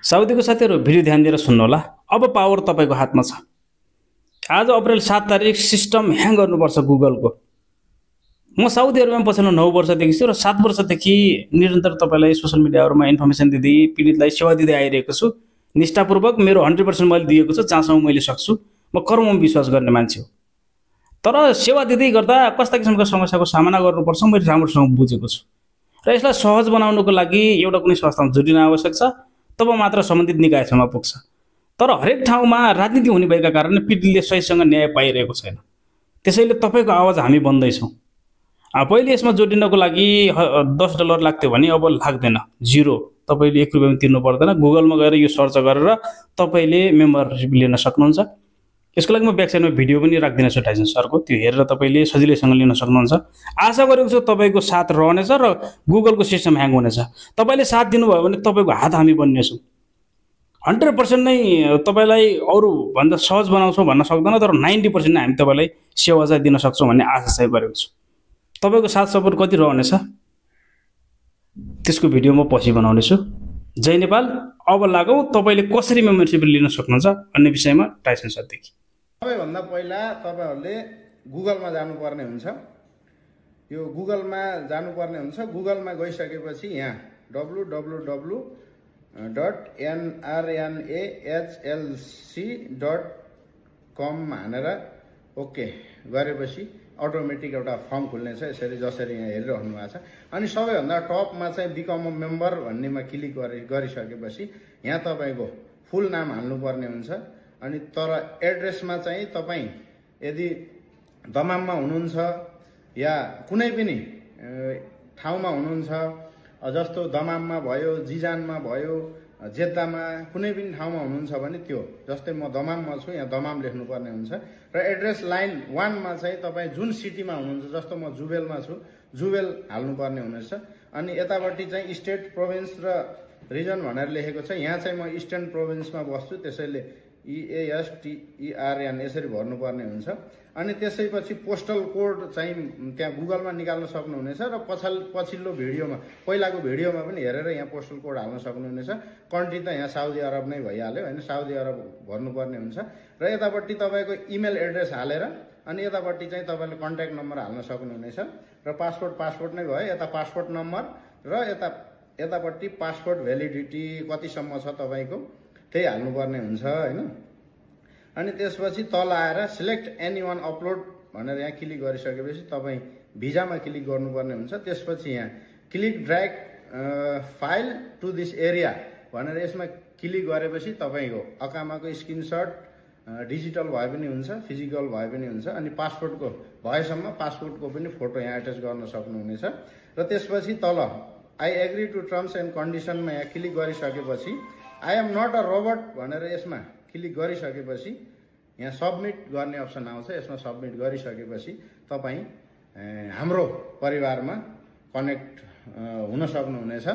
साउदीको साथीहरू भिडियो ध्यान दिएर सुन्नु होला। अब पावर तपाईँको हातमा छ। आज अप्रिल 7 तारिक सिस्टम ह्याङ गर्नुपर्छ गुगलको। म साउदी अरबमा पछिल्लो 9 वर्षदेखि छु र 7 वर्षदेखि निरन्तर तपाईँलाई सोसल मिडियाहरूमा इन्फर्मेसन दिँदै पीडितलाई सेवा दिँदै आइरहेको छु। निष्ठापूर्वक मेरो 100% मैले दिएको छु, जहाँसम्म मैले सक्छु। म कर्ममा विश्वास गर्ने मान्छे हो। तर सेवा दिँदै गर्दा कस्ता किसिमका समस्याको सामना गर्नुपर्छ मैले राम्रोसँग बुझेको छु र यसलाई सहज बनाउनको लागि एउटा कुनै संस्थामा जोडिन आवश्यक छ। तब मात्र सम्बन्धित निकायसम्म पुग्छ। तर हरेक ठाउँमा राजनीति हुने भएका कारणले पीडितले सहीसँग न्याय पाइरहेको छैन। त्यसैले तपाईँको आवाज हामी बन्दैछौँ। पहिले यसमा जोडिनको लागि $10 लाग्थ्यो भने अब लाग्दैन, जिरो। तपाईँले ₹1 पनि तिर्नु पर्दैन। गुगलमा गएर यो सर्च गरेर तपाईँले मेम्बरसिप लिन सक्नुहुन्छ। यसको लागि म ब्याकसाइडमा भिडियो पनि राखिदिनेछु टाइसन सरको, त्यो हेरेर तपाईँले सजिलैसँग लिन सक्नुहुन्छ। आशा गरेको छु तपाईँको साथ रहनेछ र गुगलको सिस्टम ह्याङ हुनेछ। तपाईँले साथ दिनुभयो भने तपाईँको हात हामी बन्नेछौँ। 100% नै तपाईँलाई अरूभन्दा सहज बनाउँछौँ भन्न सक्दैन, तर 90% नै हामी तपाईँलाई सेवा चाहिँ दिन सक्छौँ भन्ने आशा चाहिँ गरेको छु। तपाईँको साथ सपोर्ट कति रहनेछ त्यसको भिडियो म पछि बनाउनेछु। जय नेपाल। अब लागौँ तपाईँले कसरी मेम्बरसिप लिन सक्नुहुन्छ भन्ने विषयमा टाइसन सरदेखि। सबैभन्दा पहिला तपाईँहरूले गुगलमा जानुपर्ने हुन्छ। यो गुगलमा जानुपर्ने हुन्छ। गुगलमा गइसकेपछि यहाँ www.nrnahlc.com हानेर ओके गरेपछि अटोमेटिक एउटा फर्म खुल्नेछ। यसरी जसरी यहाँ हेरिरहनु भएको छ। अनि सबैभन्दा टपमा चाहिँ बिकम अ मेम्बर भन्नेमा क्लिक गरिसकेपछि यहाँ तपाईँको फुल नाम हाल्नुपर्ने हुन्छ। अनि तर एड्रेसमा चाहिँ तपाईँ यदि दमाममा हुनुहुन्छ या कुनै पनि ठाउँमा हुनुहुन्छ, जस्तो दमाममा भयो, जिजानमा भयो, जेद्दामा कुनै पनि ठाउँमा हुनुहुन्छ भने त्यो, जस्तै म दमाममा छु, यहाँ दमाम लेख्नुपर्ने हुन्छ। र एड्रेस लाइन 1मा चाहिँ तपाईँ जुन सिटीमा हुनुहुन्छ, जस्तो म जुबेलमा छु, जुबेल हाल्नुपर्ने हुनेछ। अनि यतापट्टि चाहिँ स्टेट, प्रोभिन्स र रिजन भनेर लेखेको छ। यहाँ चाहिँ म इस्टर्न प्रोभिन्समा बस्छु, त्यसैले EASTERN यसरी भर्नुपर्ने हुन्छ। अनि त्यसैपछि पोस्टल कोड चाहिँ त्यहाँ गुगलमा निकाल्न सक्नुहुनेछ र पछिल्लो भिडियोमा, पहिलाको भिडियोमा पनि हेरेर यहाँ पोस्टल कोड हाल्न सक्नुहुनेछ। कन्ट्री त यहाँ साउदी अरब नै भइहाल्यो होइन, साउदी अरब भर्नुपर्ने हुन्छ। र यतापट्टि तपाईँको इमेल एड्रेस हालेर अनि यतापट्टि चाहिँ तपाईँले कन्ट्याक्ट नम्बर हाल्न सक्नुहुनेछ। र पासपोर्ट नै भयो। यता पासपोर्ट नम्बर र यतापट्टि पासपोर्ट भ्यालिडिटी कतिसम्म छ तपाईँको त्यही हाल्नुपर्ने हुन्छ होइन। अनि त्यसपछि तल आएर सिलेक्ट एनी वान अपलोड भनेर यहाँ क्लिक गरिसकेपछि तपाईँ भिजामा क्लिक गर्नुपर्ने हुन्छ। त्यसपछि यहाँ click drag file to this area भनेर यसमा क्लिक गरेपछि तपाईँको अकामाको स्क्रिनसट डिजिटल भए पनि हुन्छ, फिजिकल भए पनि हुन्छ। अनि पासपोर्टको भएसम्म पासपोर्टको पनि फोटो यहाँ एट्याच गर्न सक्नुहुनेछ। र त्यसपछि तल I agree to terms and कन्डिसनमा यहाँ क्लिक गरिसकेपछि I am not a robot भनेर यसमा क्लिक गरिसकेपछि यहाँ सबमिट गर्ने अप्सन आउँछ। यसमा सबमिट गरिसकेपछि तपाईँ हाम्रो परिवारमा कनेक्ट हुन सक्नुहुनेछ।